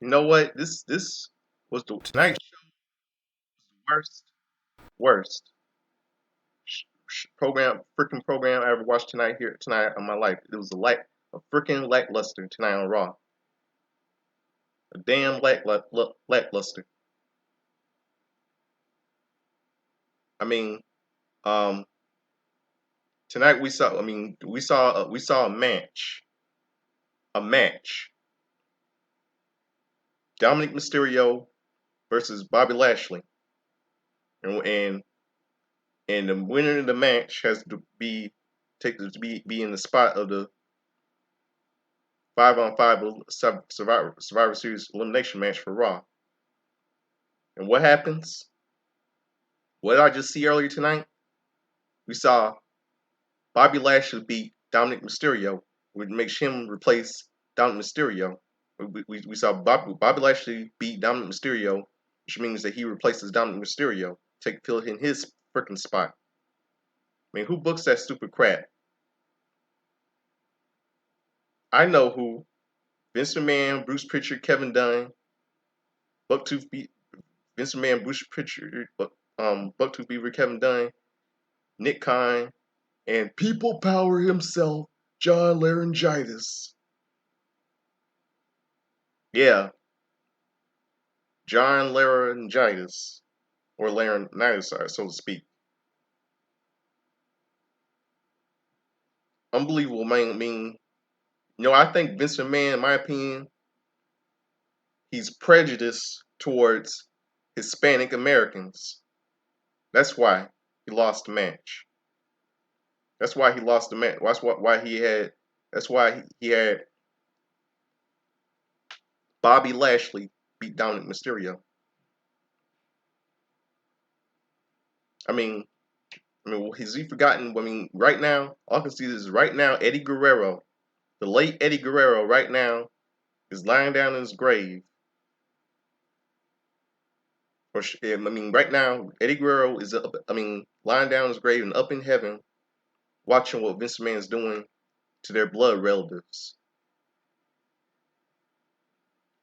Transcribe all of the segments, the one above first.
You know what? This was the Tonight Show was the worst program, freaking program I ever watched tonight in my life. It was a freaking lackluster tonight on Raw. A damn lackluster. I mean, um, tonight we saw. I mean, we saw a match. Dominic Mysterio versus Bobby Lashley, and and, and the winner of the match has to be in the spot of the 5-on-5 Survivor Series elimination match for Raw. And what happens? What did I just see earlier tonight? We saw Bobby Lashley beat Dominic Mysterio, which makes him replace Dominic Mysterio. We saw Bobby Lashley beat Dominic Mysterio, which means that he replaces Dominic Mysterio, fill in his freaking spot. I mean, who books that stupid crap? I know who. Vince McMahon, Bruce Pritchard, Kevin Dunn, Bucktooth beat Vince McMahon, Bruce Pritchard, Bucktooth Beaver, Kevin Dunn, Nick Khan, and People Power himself, John Laryngitis. Yeah, John Laryngitis, or Laryngitis, so to speak. Unbelievable, man. I mean, I think Vince McMahon, in my opinion, he's prejudiced towards Hispanic Americans. That's why he lost the match. That's why he lost the match. Why he had. That's why he had Bobby Lashley beat Dominic Mysterio. I mean, has he forgotten? I mean, right now, all I can see is right now, Eddie Guerrero, the late Eddie Guerrero, right now is lying down in his grave. I mean, right now, Eddie Guerrero is up. I mean, lying down in his grave and up in heaven, watching what Vince McMahon is doing to their blood relatives.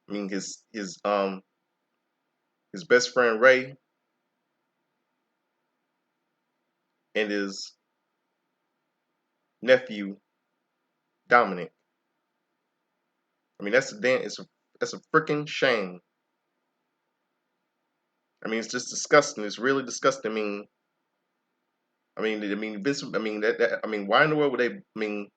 I mean, his best friend Ray and his nephew Dominic. I mean, that's a freaking shame. I mean, it's just disgusting. It's really disgusting. Vince. I mean, why in the world would they? I mean,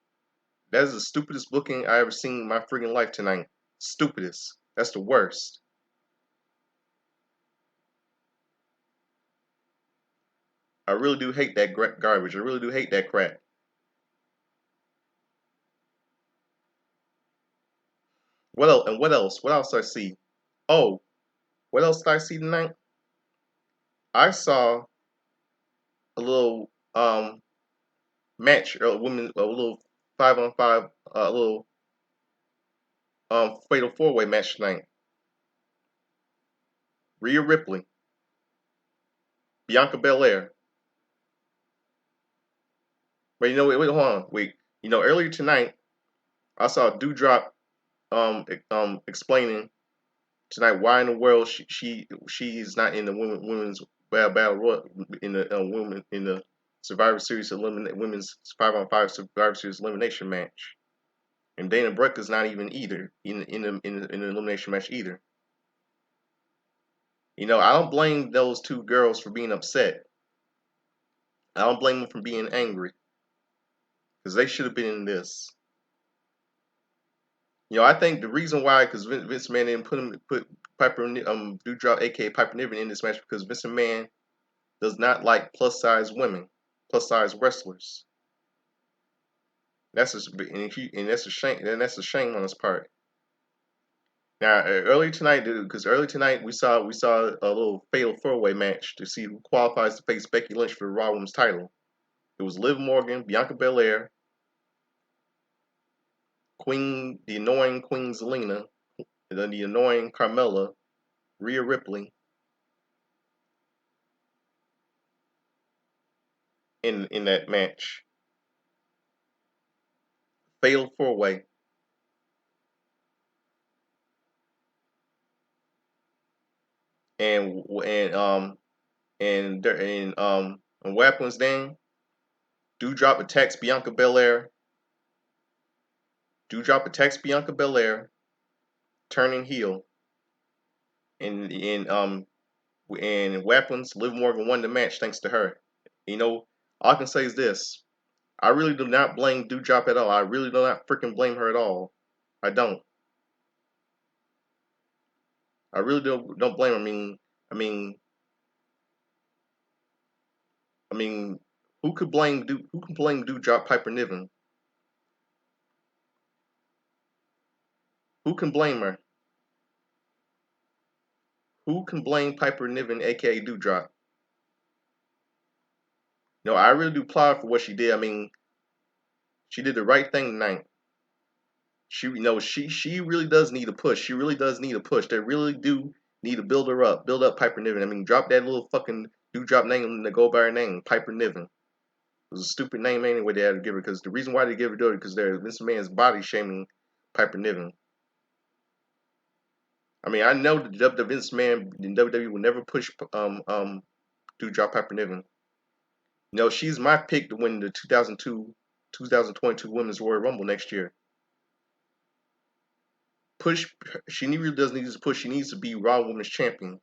that is the stupidest booking I ever seen in my freaking life tonight. Stupidest. That's the worst. I really do hate that garbage. I really do hate that crap. What else? And what else? What else I see? Oh, what else did I see tonight? I saw a little match, a little 5-on-5, a little fatal 4-way match tonight. Rhea Ripley, Bianca Belair. But hold on, wait. Earlier tonight I saw Dewdrop explaining tonight why in the world she's not in the women's battle royal in the women in the Survivor Series women's 5-on-5 Survivor Series elimination match, and Dana Brooke is not even either in the elimination match either. I don't blame those two girls for being upset. I don't blame them for being angry because they should have been in this. I think the reason why, because Vince McMahon didn't put Piper Dewdrop, aka Piper Niven, in this match because Vince McMahon does not like plus size women, plus size wrestlers. That's a shame. And that's a shame on his part. Now, early tonight we saw a little fatal 4-way match to see who qualifies to face Becky Lynch for the Raw Women's title. It was Liv Morgan, Bianca Belair, the annoying Queen Zelina, and then the annoying Carmella, Rhea Ripley in that match. Fatal 4-way. and what happens then? Doudrop attacks Bianca Belair. Doudrop attacks Bianca Belair, turning heel, and weapons. Liv Morgan won the match thanks to her. All I can say is this: I really do not blame Doudrop at all. I really do not freaking blame her at all. I don't. I really don't blame her. I mean, who could blame Doudrop Piper Niven? Who can blame her? Who can blame Piper Niven, aka Doudrop? No, I really do applaud for what she did. She did the right thing tonight. She really does need a push. She really does need a push. They really do need to build her up, build up Piper Niven. Drop that little fucking Doudrop name to go by her name, Piper Niven. It was a stupid name anyway they had to give her, because the reason why they give her to her because this man's body shaming Piper Niven. I know the Vince man in WWE will never push Doudrop Piper Niven. She's my pick to win the 2022 Women's Royal Rumble next year. Push. She really does need to push. She needs to be Raw Women's Champion.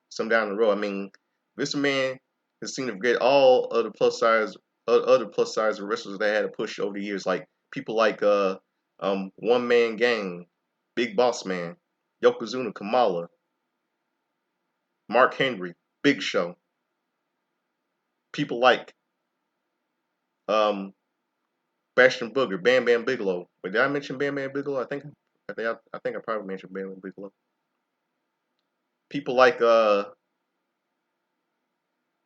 Some down the road. Vince McMahon has seen to forget all other plus size wrestlers that had to push over the years, like people like One Man Gang, Big Boss Man, Yokozuna Kamala, Mark Henry, Big Show. People like Bastion Booger, Bam Bam Bigelow. But did I mention Bam Bam Bigelow? I think I probably mentioned Bam Bam Bigelow. People like we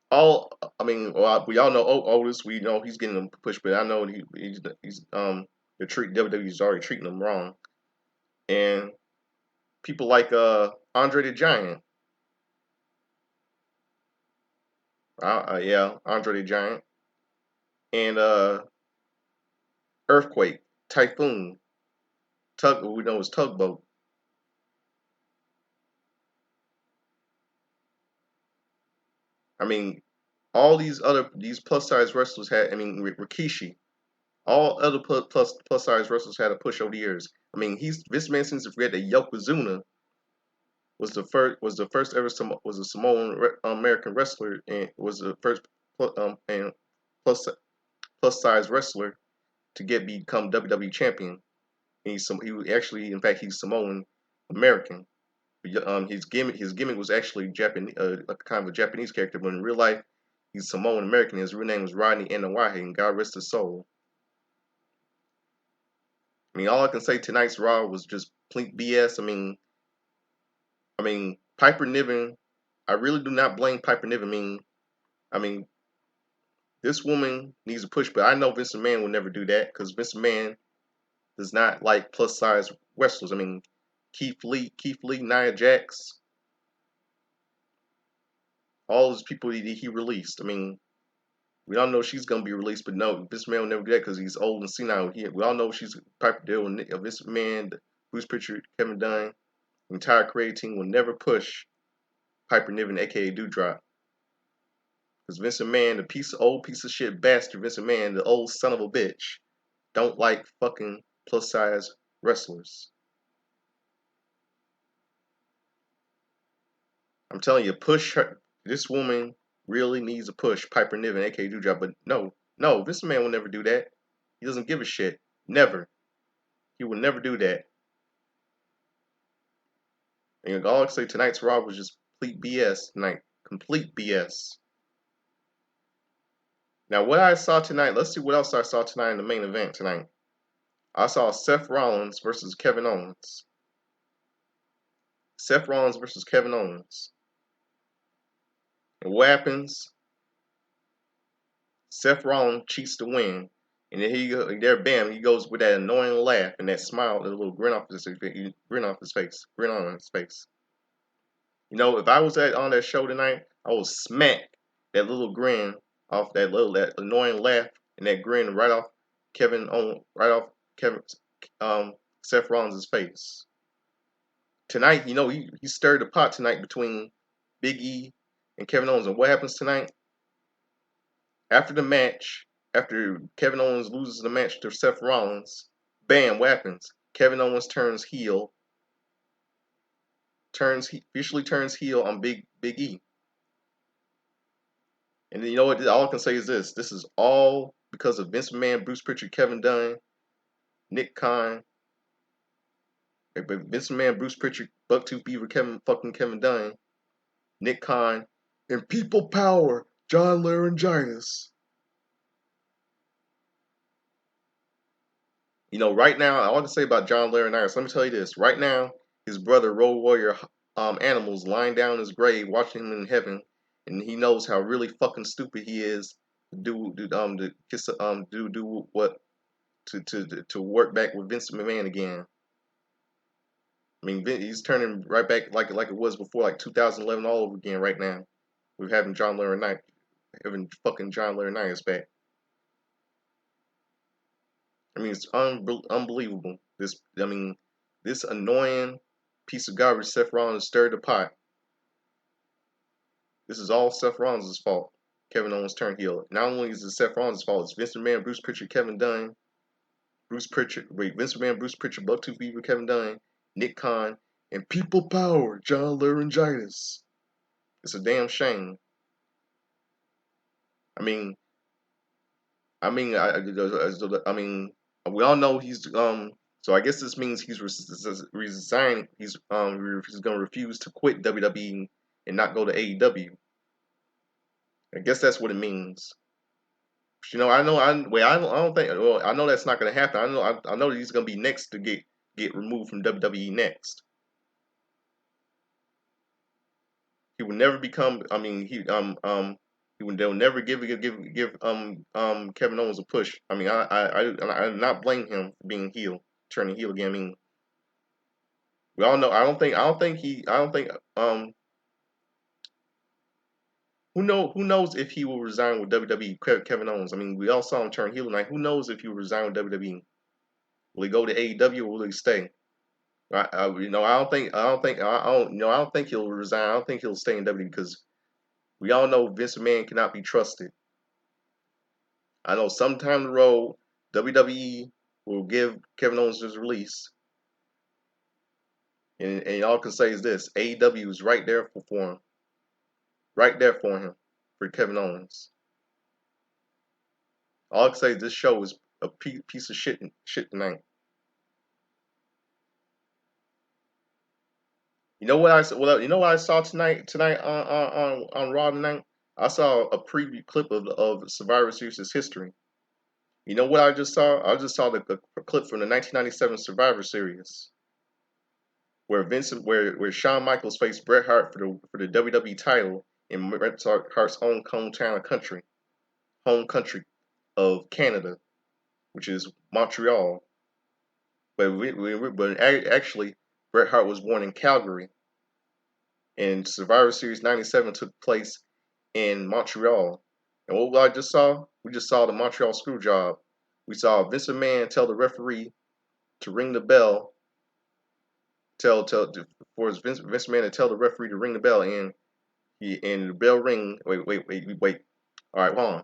all know Otis. We know he's getting a push, but I know he's WWE's already treating him wrong. And people like Andre the Giant. Yeah, Andre the Giant. And Earthquake, Typhoon, we know is Tugboat. All these plus size wrestlers had. Rikishi. All other plus size wrestlers had a push over the years. Vince McMahon seems to forget that Yokozuna was the first ever was a Samoan American wrestler, and was the first and plus size wrestler to become WWE champion. And he's Samoan American. His gimmick was actually Japanese, kind of a Japanese character, but in real life he's Samoan American. His real name was Rodney Anawahi, and God rest his soul. All I can say tonight's Raw was just complete BS. Piper Niven. I really do not blame Piper Niven. This woman needs a push, but I know Vince McMahon will never do that, because Vince McMahon does not like plus size wrestlers. Keith Lee, Nia Jax, all those people he released. We all know she's gonna be released, but no, Vince McMahon will never do that because he's old and senile. We all know she's Piper deal with Vince McMahon, Bruce Pritchard, Kevin Dunn, the entire creative team will never push Piper Niven, aka Doudrop. Because Vince McMahon, the old piece of shit bastard, Vince McMahon, the old son of a bitch, don't like fucking plus size wrestlers. I'm telling you, push her. This woman really needs a push, Piper Niven, aka Doudrop. But no, Vince McMahon will never do that. He doesn't give a shit. Never. He will never do that. And all I can say, tonight's Raw was just complete BS tonight. Complete BS. Now, what I saw tonight, let's see what else I saw tonight in the main event tonight. I saw Seth Rollins versus Kevin Owens. Seth Rollins versus Kevin Owens. And what happens? Seth Rollins cheats to win. And then bam, he goes with that annoying laugh and that smile, that little grin on his face. If I was on that show tonight, I would smack that little grin off that annoying laugh and that grin right off Seth Rollins' face. Tonight, he stirred the pot tonight between Big E, and Kevin Owens. And what happens tonight? After the match, after Kevin Owens loses the match to Seth Rollins, bam, what happens? Kevin Owens turns heel, officially turns heel on Big E. And then, you know what? All I can say is this: this is all because of Vince McMahon, Bruce Pritchard, Kevin Dunn, Nick Khan, Vince McMahon, Bruce Pritchard, Bucktooth Beaver, Kevin Dunn, Nick Khan, and People Power, John Laryngitis. You know, right now, all I can say about John Laurinaitis, let me tell you this. Right now, his brother, Road Warrior Animals, lying down in his grave, watching him in heaven, and he knows how really fucking stupid he is to do what to work back with Vince McMahon again. I mean, he's turning right back like it was before, like 2011 all over again right now. We're having having fucking John Laurinaitis back. I mean, it's unbelievable. This annoying piece of garbage, Seth Rollins, stirred the pot. This is all Seth Rollins' fault. Kevin Owens turned heel. Not only is it Seth Rollins' fault, it's Vince McMahon, Bruce Pritchard, Kevin Dunn, Vince McMahon, Bruce Pritchard, Bucktooth Beaver, Kevin Dunn, Nick Khan, and People Power, John Laryngitis. It's a damn shame. I mean, I mean, I mean, we all know he's. So I guess this means he's resigning. He's going to refuse to quit WWE and not go to AEW. I guess that's what it means. You know, I don't think. Well, I know that's not going to happen. I know that he's going to be next to get removed from WWE next. He would never become. I mean, they'll never give Kevin Owens a push. I mean, I do not blame him for being turning heel again. I mean, we all know. I don't think who knows if he will resign with WWE, Kevin Owens. I mean, we all saw him turn heel tonight. Who knows if he will resign with WWE? Will he go to AEW or will he stay? I don't think he'll resign. I don't think he'll stay in WWE because we all know Vince McMahon cannot be trusted. I know sometime in the road, WWE will give Kevin Owens his release. And all I can say is this: AEW is right there for him. Right there for him. For Kevin Owens. All I can say is this show is a piece of shit tonight. You know what I saw tonight on Raw tonight? I saw a preview clip of Survivor Series' history. You know what I just saw? I just saw the clip from the 1997 Survivor Series, where Shawn Michaels faced Bret Hart for the WWE title in Bret Hart's own home country of Canada, which is Montreal. But actually, Bret Hart was born in Calgary, and Survivor Series '97 took place in Montreal. And what I just saw? We just saw the Montreal screw job. We saw Vince McMahon tell the referee to ring the bell. For Vince McMahon to tell the referee to ring the bell, and the bell ring. Wait. All right, hold on.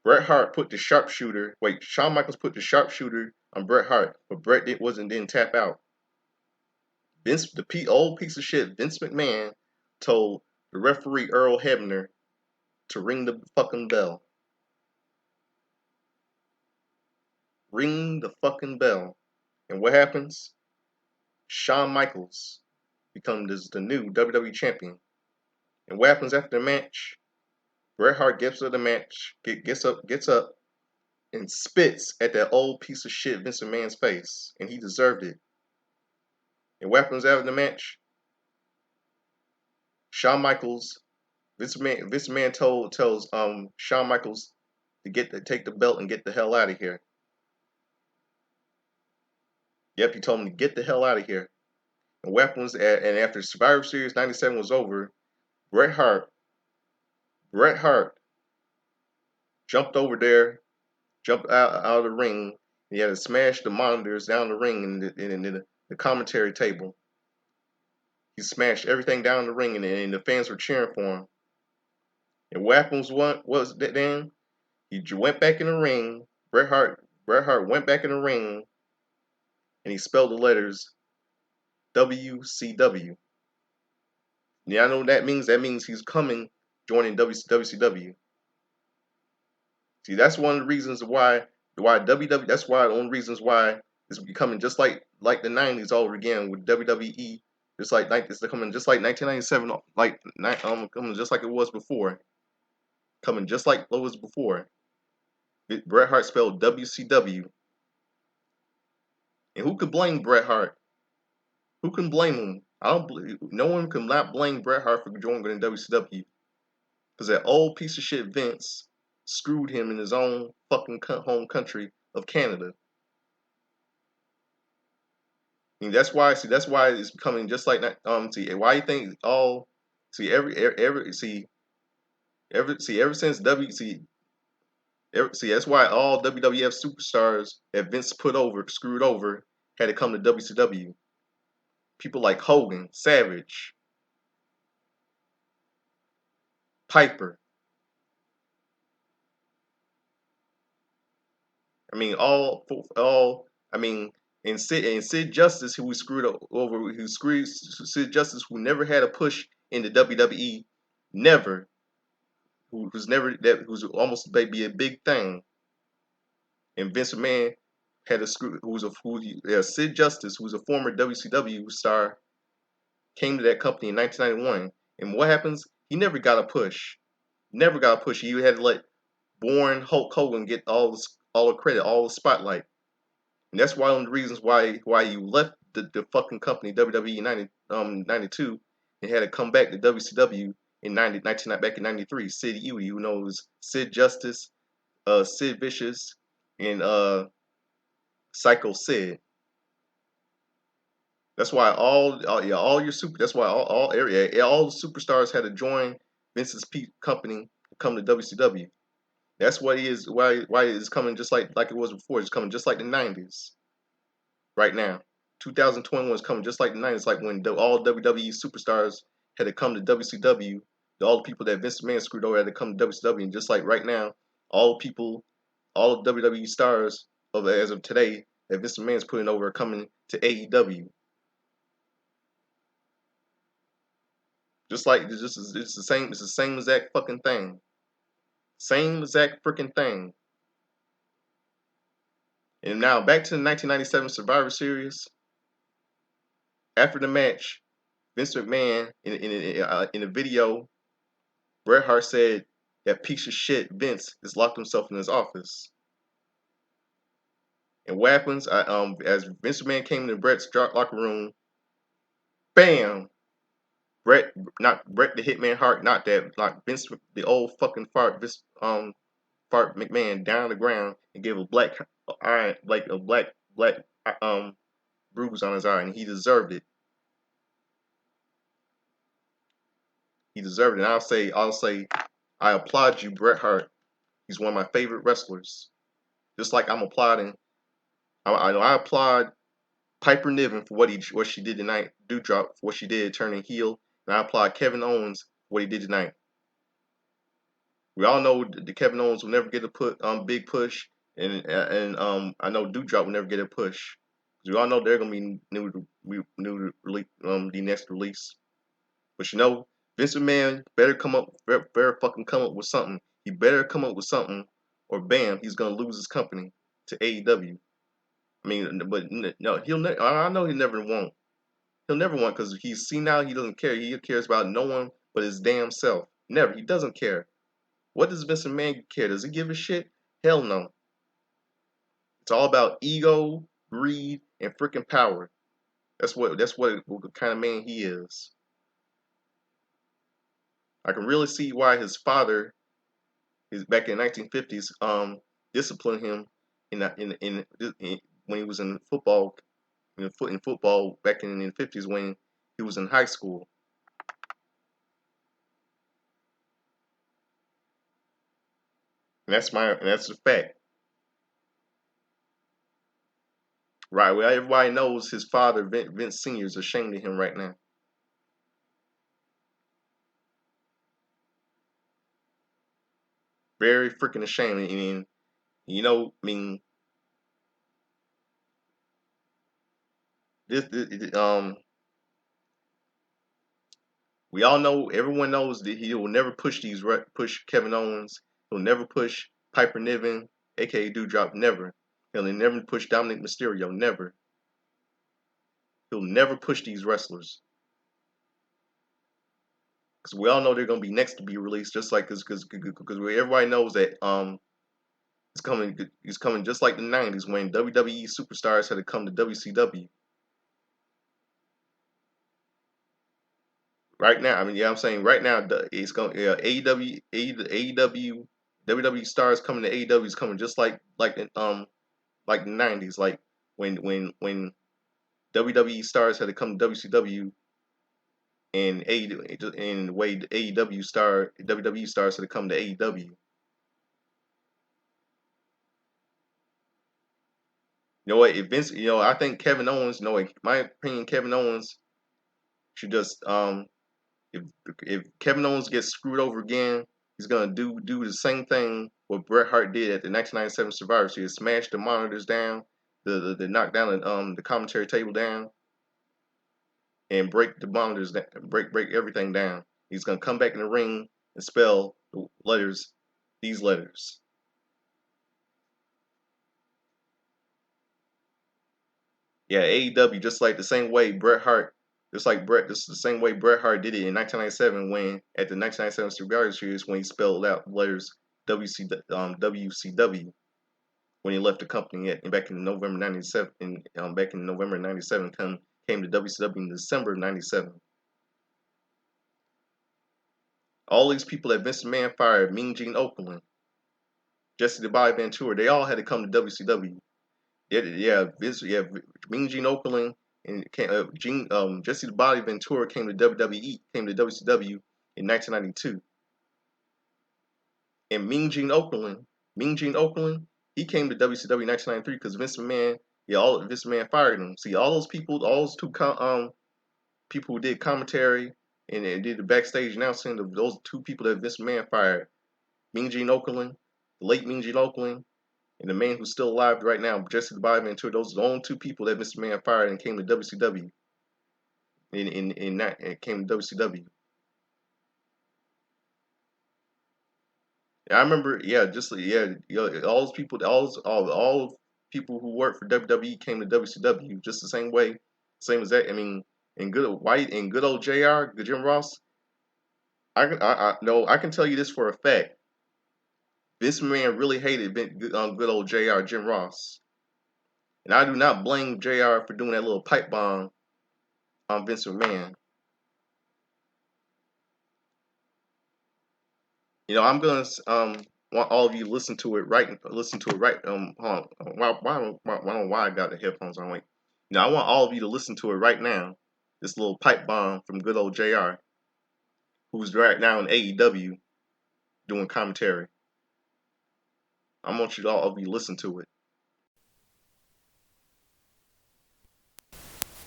Bret Hart put the sharpshooter. Wait, Shawn Michaels put the sharpshooter on Bret Hart, but Bret didn't tap out. Old piece of shit, Vince McMahon told the referee Earl Hebner to ring the fucking bell. Ring the fucking bell. And what happens? Shawn Michaels becomes the new WWE champion. And what happens after the match? Bret Hart gets up the match, gets up, and spits at that old piece of shit Vince McMahon's face, and he deserved it. And what happens after the match? Shawn Michaels, Vince McMahon tells Shawn Michaels to take the belt and get the hell out of here. Yep, he told him to get the hell out of here. And weapons and after Survivor Series '97 was over, Bret Hart jumped over there, jumped out of the ring. He had to smash the monitors down the ring and the commentary table. He smashed everything down the ring, and the fans were cheering for him. And what happened was that then he went back in the ring. Bret Hart went back in the ring, and he spelled the letters WCW. Yeah, I know what that means. That means he's coming, joining WCW. See, that's one of the reasons why WWE. That's why the only reasons why it's becoming just like the '90s all over again with WWE. Just like it's coming just like 1997, coming just like it was before, coming just like it was before. Bret Hart spelled WCW, and who could blame Bret Hart? Who can blame him? I don't believe no one can not blame Bret Hart for joining WCW because that old piece of shit Vince screwed him in his own fucking home country of Canada. And that's why it's becoming just like that. See why you think all see every ever since see that's why all WWF superstars that Vince screwed over had to come to WCW. People like Hogan, Savage, Piper. I mean all I mean and Sid Justice who we screwed over who screwed Sid Justice who never had a push in the WWE, never who's never that who's almost be a big thing. And Vince McMahon had a screw Sid Justice, who's a former WCW star, came to that company in 1991. And what happens? He never got a push. Never got a push. He had to let born Hulk Hogan get all the credit, all the spotlight. And that's one of the reasons why you left the fucking company WWE in 92 and had to come back to WCW in 19 back in 93. Sid Udy, who knows Sid Justice, Sid Vicious, and Psycho Sid. That's why all your super. That's why all area all the superstars had to join Vince's company to come to WCW. That's what he is. Why it's coming just like it was before. It's coming just like the '90s right now. 2021 is coming just like the '90s. Like when all WWE superstars had to come to WCW. All the people that Vince McMahon screwed over had to come to WCW. And just like right now, all people, all of WWE stars as of today that Vince McMahon's putting over are coming to AEW. Just like it's the same. It's the same exact fucking thing. Same exact freaking thing. And now back to the 1997 Survivor Series. After the match, Vince McMahon in a video, Bret Hart said that piece of shit Vince has locked himself in his office. And what happens? As Vince McMahon came into Bret's locker room, bam! Not Bret the Hitman Hart, not that, like Vince, the old fucking fart, Fart McMahon down on the ground and gave a black eye, like a black bruise on his eye, and he deserved it. He deserved it. And I'll say, I applaud you, Bret Hart. He's one of my favorite wrestlers. Just like I'm applauding, I applaud Piper Niven for what she did tonight. Doudrop for what she did, turning heel, and I applaud Kevin Owens for what he did tonight. We all know the Kevin Owens will never get a big push, and I know Doudrop will never get a push. We all know they're gonna be the next release. But you know, Vince McMahon better fucking come up with something. He better come up with something, or bam, he's gonna lose his company to AEW. I mean, but no, I know he never won't. He'll never want because he's seen now he doesn't care. He cares about no one but his damn self. Never. He doesn't care. What does Vince McMahon care? Does he give a shit? Hell no. It's all about ego, greed, and freaking power. That's what kind of man he is. I can really see why his father, is back in the 1950s, disciplined him in when he was in football, in football back in the 50s when he was in high school. And that's the fact. Right, well, everybody knows his father, Vince Sr., is ashamed of him right now. very freaking a shame. I mean, you know, I mean, this we all know, everyone knows that he will never push Kevin Owens. He'll never push Piper Niven, aka Doudrop, never. He'll never push Dominic Mysterio, never. He'll never push these wrestlers. Because we all know they're gonna be next to be released, just like because everybody knows that it's coming just like the '90s when WWE superstars had to come to WCW. Right now, I mean, yeah, I'm saying right now it's going AEW, WWE stars coming to AEW is coming just like the '90s, like when WWE stars had to come to WCW and and the way WWE stars had to come to AEW. You know what? If Vince, I think Kevin Owens. No, in my opinion, Kevin Owens should just if Kevin Owens gets screwed over again, he's gonna do the same thing what Bret Hart did at the 1997 Survivor Series: smash the monitors down, the knock down the commentary table down, and break the monitors down, break everything down. He's gonna come back in the ring and spell the letters, these letters. Yeah, AEW, just like the same way Bret Hart, just the same way Bret Hart did it in 1997 when at the 1997 Survivor Series when he spelled out letters WCW when he left the company back in November '97. Back in November '97, came to WCW in December '97. All these people that Vince McMahon fired, Mean Gene Okerlund, Jesse the Body Ventura, they all had to come to WCW. Mean Gene Okerlund and Jesse the Body Ventura came to WCW in 1992. And Mean Gene Okerlund, he came to WCW in 1993 because Vince McMahon fired him. See, all those people, all those two people who did commentary and did the backstage announcing, those two people that Vince McMahon fired, Mean Gene Okerlund, the late Mean Gene Okerlund, and the man who's still alive right now, Jesse the Body Ventura, those are the only two people that Mr. Man fired and came to WCW. Came to WCW. I remember, all those people, all people who worked for WWE came to WCW just the same way, same as that. I mean, and good old JR, Jim Ross. I can tell you this for a fact. Vince McMahon really hated good old JR, Jim Ross. And I do not blame JR for doing that little pipe bomb on Vince McMahon. I'm gonna want all of you to listen to it right. Hold on. Why I got the headphones on? Wait. I want all of you to listen to it right now. This little pipe bomb from good old JR, who's right now in AEW doing commentary. I want you all of you to listen to it.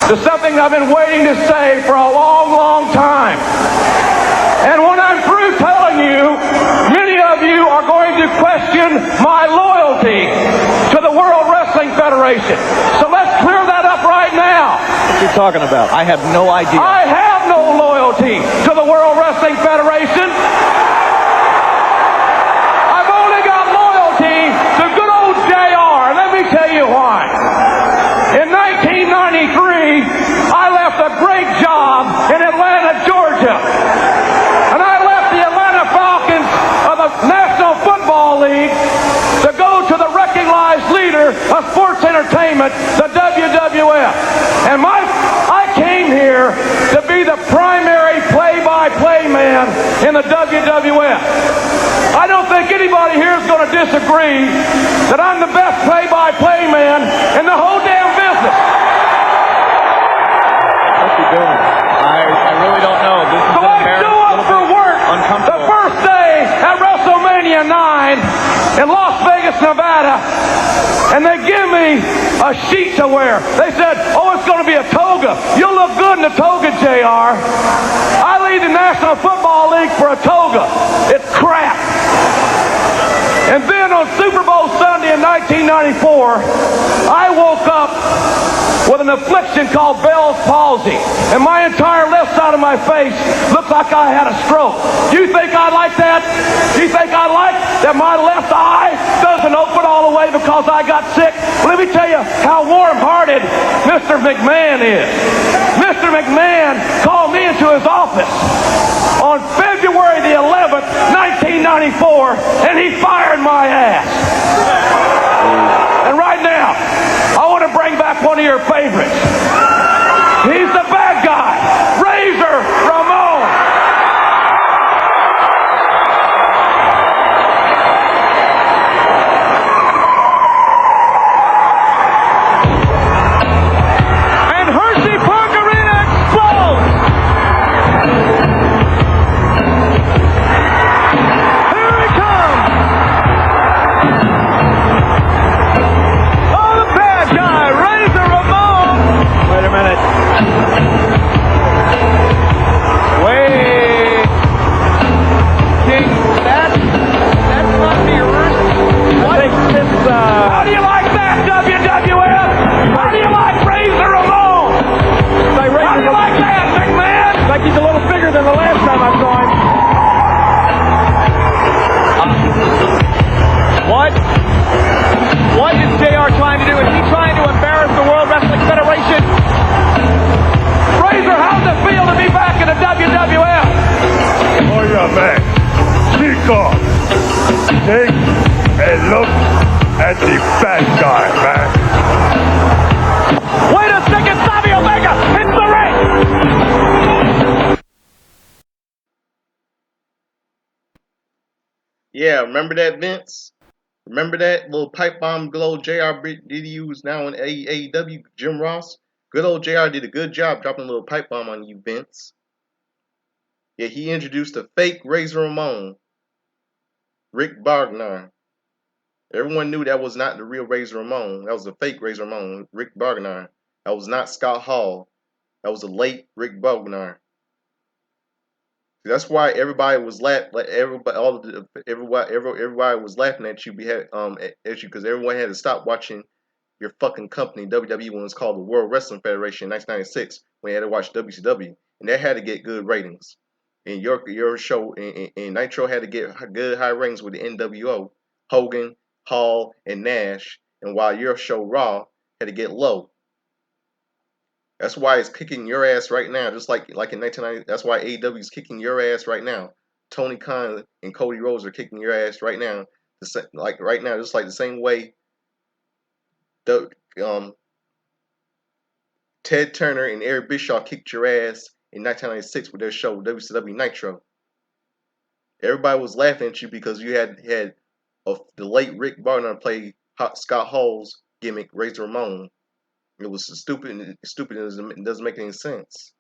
There's something I've been waiting to say for a long, long time. And when I'm through telling you, many of you are going to question my loyalty to the World Wrestling Federation. So let's clear that up right now. What are you talking about? I have no idea. I have no loyalty to the World Wrestling Federation. I've only got loyalty to good old JR. Let me tell you why. In 1993, I left a great job in Atlanta, Georgia. And I left the Atlanta Falcons of the National Football League to go to the recognized leader of sports entertainment, the WWF. And I came here to be the primary play-by-play man in the WWF. I don't think anybody here is going to disagree that I'm the best play-by-play man in the whole damn business. What's he doing? I really don't know. This is So I show up for work the first day at WrestleMania 9 in Las Vegas, Nevada, and they give me a sheet to wear. They said, oh, it's going to be a toga. You'll look good in a toga, JR. I leave the National Football League for a toga. It's crap. of Super Bowl Sunday in 1994, I woke up with an affliction called Bell's palsy, and my entire left side of my face looked like I had a stroke. Do you think I like that? Do you think I like that my left eye doesn't open all the way because I got sick? Let me tell you how warm-hearted Mr. McMahon is. Mr. McMahon called me into his office on February the 11th, 1994, and he fired my ass. And right now, I want to bring back one of your favorites. He's the bad guy, Razor Ramon. And Hershey Park Arena explodes. Here he comes. Oh, the bad guy, Razor Ramon. Wait a minute. Wait. King, that's not the worst. I think this, How do you like that, WWF? How do you like Razor Ramon? How do you like that, McMahon? like he's a little bigger than the last time I saw him. What is JR trying to do? Is he trying to embarrass the World Wrestling Federation? Razor, how's it feel to be back in the WWF? Oh yeah, man. Kick off. Take a look at the bad guy, man. Wait a second, Savvy Omega hits the ring! Yeah, remember that, Vince? Remember that little pipe bomb good old JR did use now in AEW, Jim Ross? Good old JR did a good job dropping a little pipe bomb on you, Vince. Yeah, he introduced a fake Razor Ramon, Rick Bognar. Everyone knew that was not the real Razor Ramon. That was a fake Razor Ramon, Rick Bognar. That was not Scott Hall. That was a late Rick Bognar. That's why everybody was everybody was laughing at you, at you because everyone had to stop watching your fucking company WWE when it was called the World Wrestling Federation in 1996 when they had to watch WCW, and that had to get good ratings. And your show and Nitro had to get good high ratings with the NWO, Hogan, Hall, and Nash, and while your show Raw had to get low. That's why it's kicking your ass right now, just like in 1990. That's why AEW is kicking your ass right now. Tony Khan and Cody Rhodes are kicking your ass right now. Just like the same way Ted Turner and Eric Bischoff kicked your ass in 1996 with their show WCW Nitro. Everybody was laughing at you because you had the late Rick Barnum play Scott Hall's gimmick, Razor Ramon. It was stupid. It doesn't make any sense.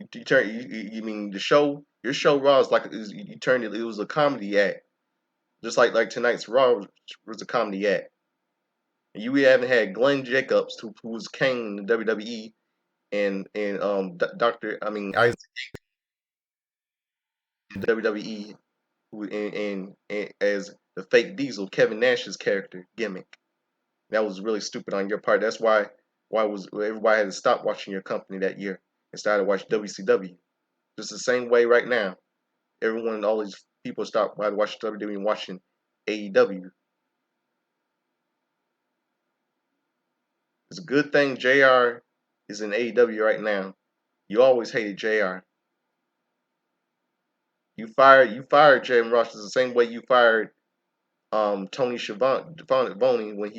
You mean the show? Your show Raw is you turned it. It was a comedy act, just like tonight's Raw was a comedy act. And you haven't had Glenn Jacobs, who was Kane in the WWE, and Isaac in the WWE, and as the fake Diesel, Kevin Nash's character gimmick. That was really stupid on your part. That's why everybody had to stop watching your company that year and started watching WCW. Just the same way right now. All these people stopped watching WWE and watching AEW. It's a good thing JR is in AEW right now. You always hated JR. You fired Jim Ross the same way you fired Tony Schiavone when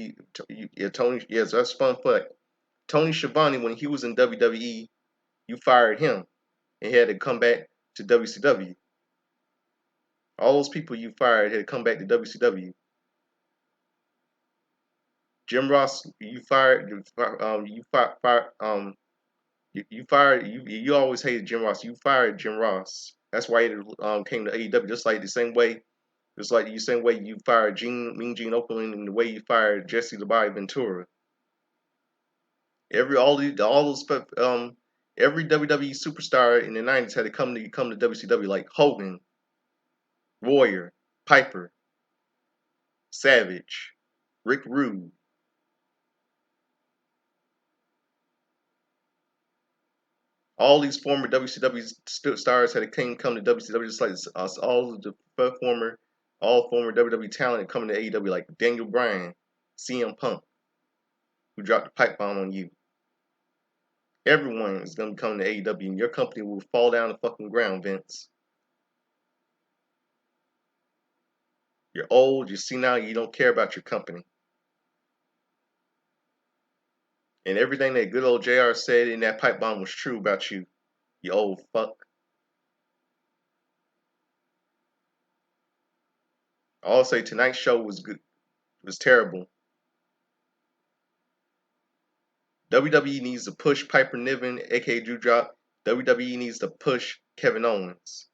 that's fun fact. Tony Schiavone when he was in WWE, you fired him and he had to come back to WCW. All those people you fired had to come back to WCW. Jim Ross, you always hated Jim Ross. You fired Jim Ross. That's why he came to AEW. Just like the same way you fired Mean Gene Okerlund and the way you fired Jesse the Body Ventura. Every WWE superstar in the 90s had to come to WCW, like Hogan, Warrior, Piper, Savage, Rick Rude. All these former WCW stars had come to WCW, just like all of the former WWE talent coming to AEW, like Daniel Bryan, CM Punk, who dropped the pipe bomb on you. Everyone is going to be coming to AEW, and your company will fall down the fucking ground, Vince. You're old, you're senile, you don't care about your company. And everything that good old JR said in that pipe bomb was true about you, you old fuck. I'll say tonight's show was good, was terrible. WWE needs to push Piper Niven, aka Dewdrop. WWE needs to push Kevin Owens.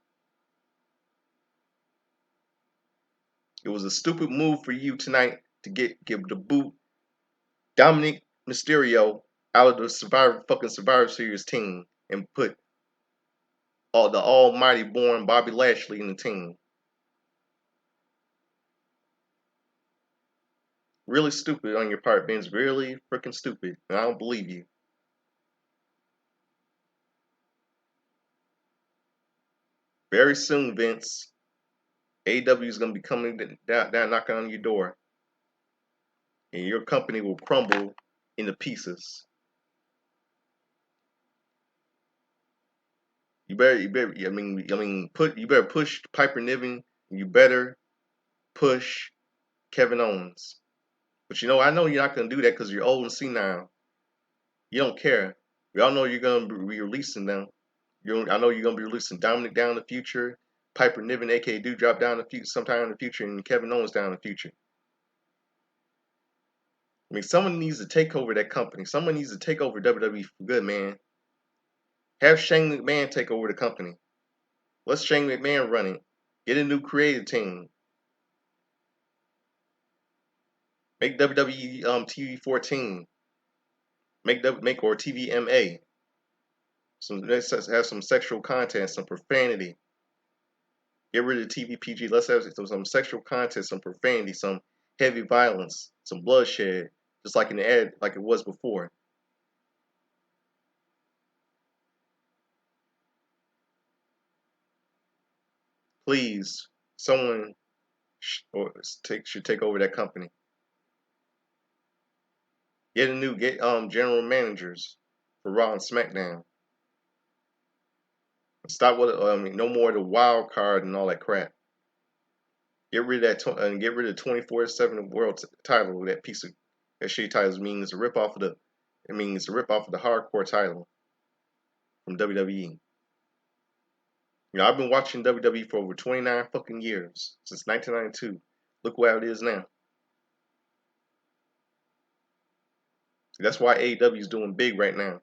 It was a stupid move for you tonight to give the boot Dominic Mysterio out of the Survivor Series team and put the almighty born Bobby Lashley in the team. Really stupid on your part, Vince. Really freaking stupid. And I don't believe you. Very soon, Vince, AEW is going to be coming down, knocking on your door. And your company will crumble into pieces. You better push Piper Niven. You better push Kevin Owens. But I know you're not going to do that because you're old and senile. You don't care. We all know you're going to be releasing them. I know you're going to be releasing Dominic down in the future, Piper Niven, aka Dewdrop, down in the future, sometime in the future, and Kevin Owens down in the future. I mean, someone needs to take over that company. Someone needs to take over WWE for good, man. Have Shane McMahon take over the company. Let Shane McMahon run it. Get a new creative team. Make WWE TV 14. Make or TVMA. Have some sexual content, some profanity. Get rid of TV PG. Let's have some sexual content, some profanity, some heavy violence, some bloodshed, just like in the ad, like it was before. Please, someone should take over that company. Get general managers for Raw and SmackDown. Stop with no more of the wild card and all that crap. Get rid of that and get rid of the 24/7 world title. That piece of that shitty title means it's a rip off of the. It's a rip off of the hardcore title from WWE. I've been watching WWE for over 29 fucking years, since 1992. Look where it is now. That's why AEW is doing big right now.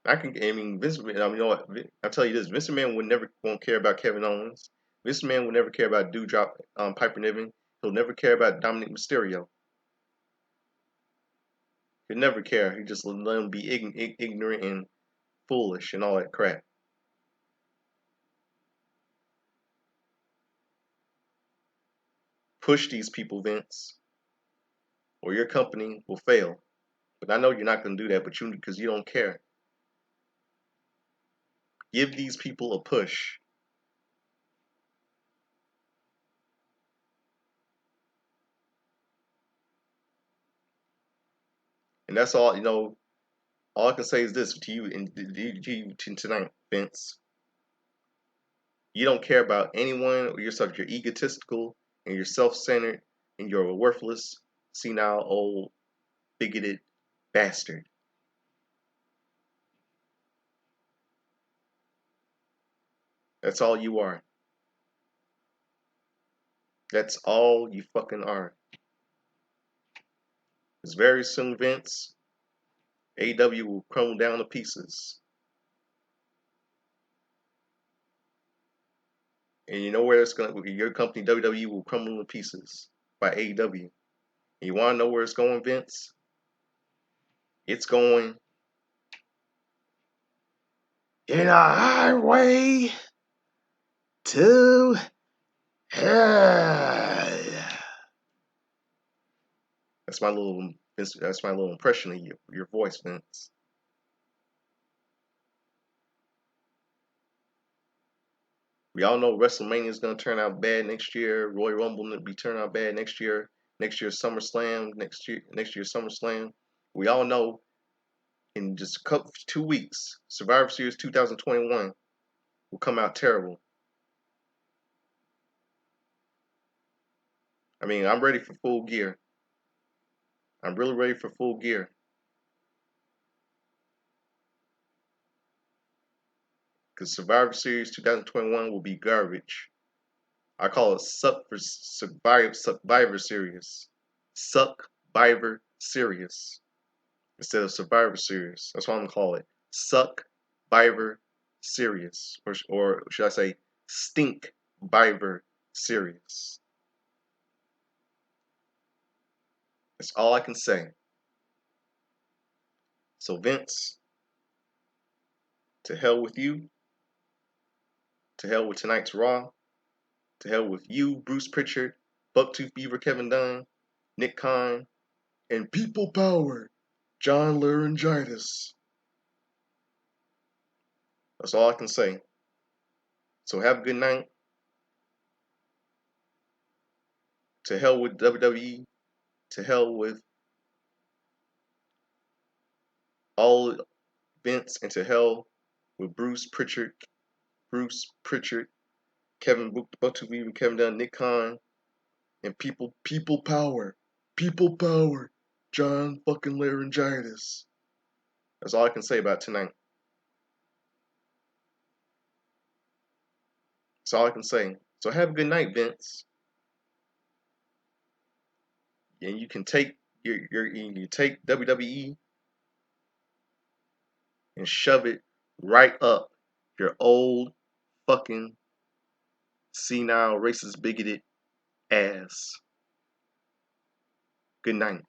Vince. You know what? I'll tell you this: Vince McMahon won't care about Kevin Owens. Vince McMahon will never care about Dewdrop, Piper Niven. He'll never care about Dominic Mysterio. He'll never care. He just let him be ignorant and foolish and all that crap. Push these people, Vince, or your company will fail. But I know you're not going to do that, because you don't care. Give these people a push. And that's all, all I can say is this to you tonight, Vince. You don't care about anyone, or yourself. You're egotistical, and you're self-centered, and you're a worthless, senile, old, bigoted bastard. That's all you are. That's all you fucking are. Because very soon, Vince, AEW will crumble down to pieces. And you know where your company WWE will crumble to pieces by AEW. And you want to know where it's going, Vince? It's going in a highway to hell. That's my little impression of your voice, Vince. We all know WrestleMania is going to turn out bad next year. Royal Rumble will be turning out bad next year. Next year's SummerSlam. Next year's SummerSlam. We all know in just 2 weeks, Survivor Series 2021 will come out terrible. I mean, I'm ready for full gear. I'm really ready for full gear. Because Survivor Series 2021 will be garbage. I call it Survivor Series. Suck-Bivor Series. Instead of Survivor Series. That's what I'm going to call it. Suck-Bivor Series. Or should I say Stink-Bivor Series. That's all I can say. So Vince, to hell with you. To hell with tonight's Raw. To hell with you, Bruce Pritchard, Bucktooth Beaver Kevin Dunn, Nick Khan, and People Power, John Laryngitis. That's all I can say. So have a good night. To hell with WWE. To hell with all Vince, and to hell with Bruce Pritchard, Kevin Bucktooth Beaver Kevin Dunn, Nick Khan, and People Power, John fucking Laryngitis. That's all I can say about tonight. That's all I can say. So have a good night, Vince. And you can take you take WWE and shove it right up your old fucking senile, racist, bigoted ass. Good night.